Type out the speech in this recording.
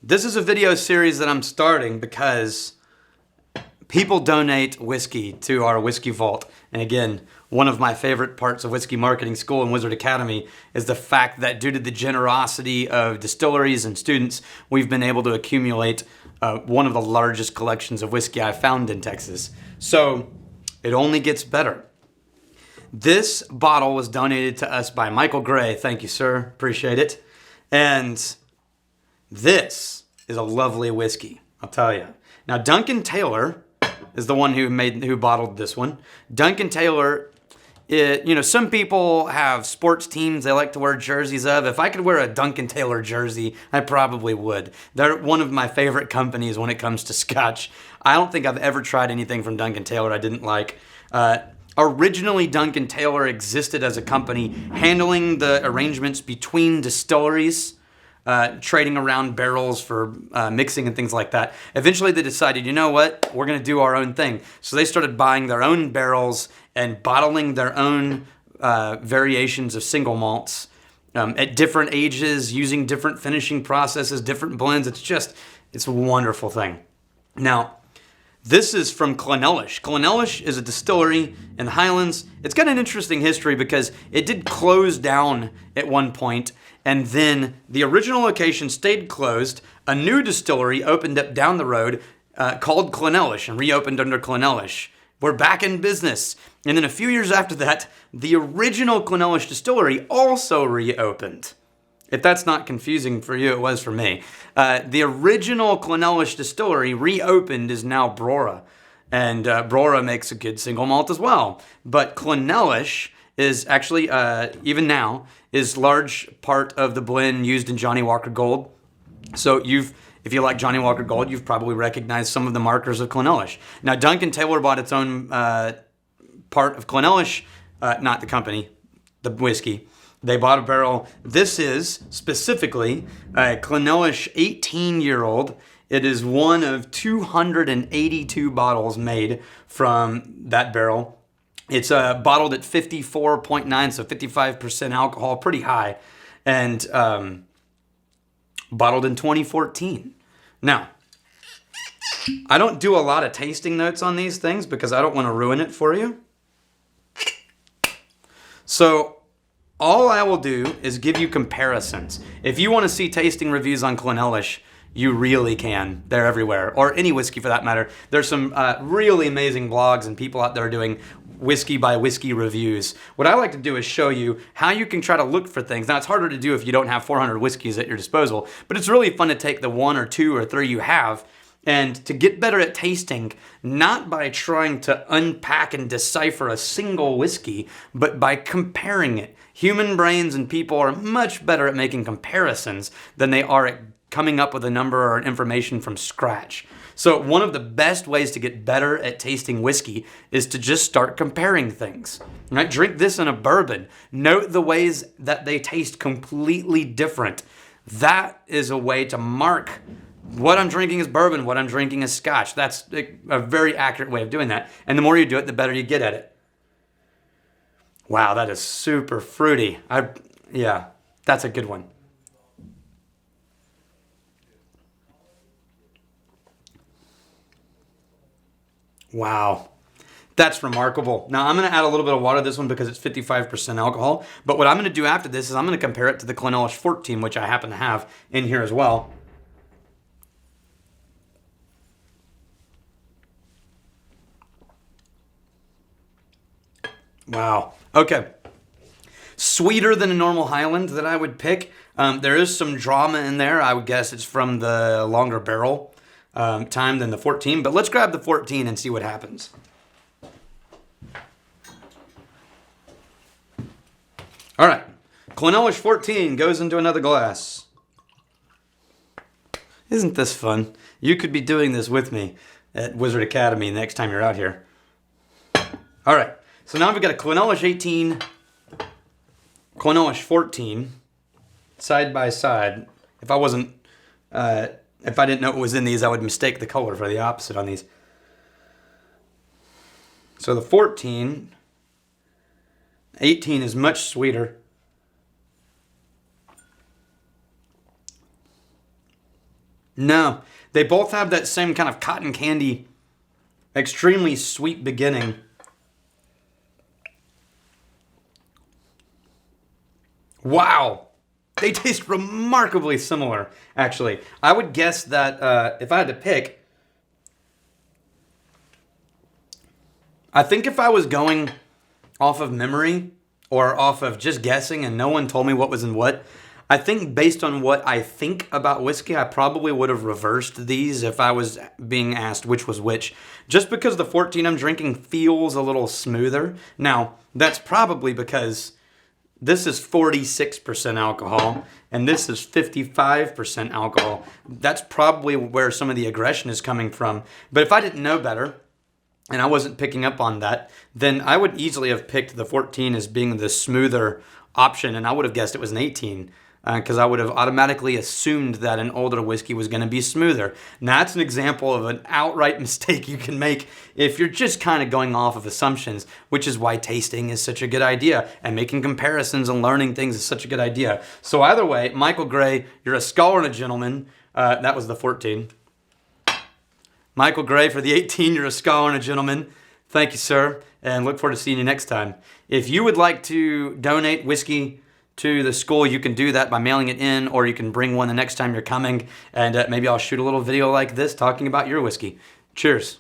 This is a video series that I'm starting because people donate whiskey to our whiskey vault. And again, one of my favorite parts of Whisky Marketing School and Wizard Academy is the fact that due to the generosity of distilleries and students, we've been able to accumulate one of the largest collections of whiskey I've found in Texas. So it only gets better. This bottle was donated to us by Michael Gray. Thank you, sir. Appreciate it. And this is a lovely whiskey, I'll tell you. Now, Duncan Taylor is the one who bottled this one. Duncan Taylor, some people have sports teams they like to wear jerseys of. If I could wear a Duncan Taylor jersey, I probably would. They're one of my favorite companies when it comes to Scotch. I don't think I've ever tried anything from Duncan Taylor I didn't like. Originally, Duncan Taylor existed as a company handling the arrangements between distilleries, trading around barrels for mixing and things like that. Eventually, they decided, you know what, we're going to do our own thing. So they started buying their own barrels and bottling their own variations of single malts at different ages, using different finishing processes, different blends. It's a wonderful thing. Now, this is from Clynelish. Clynelish is a distillery in the Highlands. It's got an interesting history because it did close down at one point, and then the original location stayed closed. A new distillery opened up down the road called Clynelish and reopened under Clynelish. We're back in business. And then a few years after that, the original Clynelish distillery also reopened. If that's not confusing for you, it was for me. The original Clynelish distillery reopened is now Brora. And Brora makes a good single malt as well. But Clynelish is actually, even now, is large part of the blend used in Johnnie Walker Gold. So if you like Johnnie Walker Gold, you've probably recognized some of the markers of Clynelish. Now, Duncan Taylor bought its own part of Clynelish, not the company, the whiskey. They bought a barrel. This is specifically a Clynelish 18-year-old. It is one of 282 bottles made from that barrel. It's bottled at 54.9, so 55% alcohol, pretty high, and bottled in 2014. Now, I don't do a lot of tasting notes on these things because I don't want to ruin it for you. So all I will do is give you comparisons. If you want to see tasting reviews on Clynelish, you really can. They're everywhere, or any whiskey for that matter. There's some really amazing blogs and people out there doing whiskey by whiskey reviews. What I like to do is show you how you can try to look for things. Now, it's harder to do if you don't have 400 whiskeys at your disposal, but it's really fun to take the one or two or three you have and to get better at tasting, not by trying to unpack and decipher a single whiskey, but by comparing it. Human brains and people are much better at making comparisons than they are at coming up with a number or information from scratch. So one of the best ways to get better at tasting whiskey is to just start comparing things. Right? Drink this in a bourbon. Note the ways that they taste completely different. That is a way to mark what I'm drinking is bourbon, what I'm drinking is scotch. That's a very accurate way of doing that. And the more you do it, the better you get at it. Wow, that is super fruity. Yeah, that's a good one. Wow, that's remarkable. Now, I'm going to add a little bit of water to this one because it's 55% alcohol. But what I'm going to do after this is I'm going to compare it to the Clynelish 14, which I happen to have in here as well. Wow. Okay. Sweeter than a normal Highland that I would pick. There is some drama in there. I would guess it's from the longer barrel time than the 14. But let's grab the 14 and see what happens. All right. Clynelish 14 goes into another glass. Isn't this fun? You could be doing this with me at Wizard Academy next time you're out here. All right. So now we've got a Clynelish 18, Clynelish 14, side by side. If I didn't know what was in these, I would mistake the color for the opposite on these. So the 14, 18 is much sweeter. No, they both have that same kind of cotton candy, extremely sweet beginning. Wow. They taste remarkably similar, actually. I would guess that if I had to pick, I think if I was going off of memory or off of just guessing and no one told me what was in what, I think based on what I think about whiskey, I probably would have reversed these if I was being asked which was which. Just because the 14 I'm drinking feels a little smoother. Now, that's probably because this is 46% alcohol, and this is 55% alcohol. That's probably where some of the aggression is coming from. But if I didn't know better, and I wasn't picking up on that, then I would easily have picked the 14 as being the smoother option, and I would have guessed it was an 18. Because I would have automatically assumed that an older whiskey was going to be smoother. Now, that's an example of an outright mistake you can make if you're just kind of going off of assumptions, which is why tasting is such a good idea, and making comparisons and learning things is such a good idea. So either way, Michael Gray, you're a scholar and a gentleman. That was the 14. Michael Gray for the 18, you're a scholar and a gentleman. Thank you, sir, and look forward to seeing you next time. If you would like to donate whiskey to the school, you can do that by mailing it in, or you can bring one the next time you're coming, and maybe I'll shoot a little video like this talking about your whiskey. Cheers.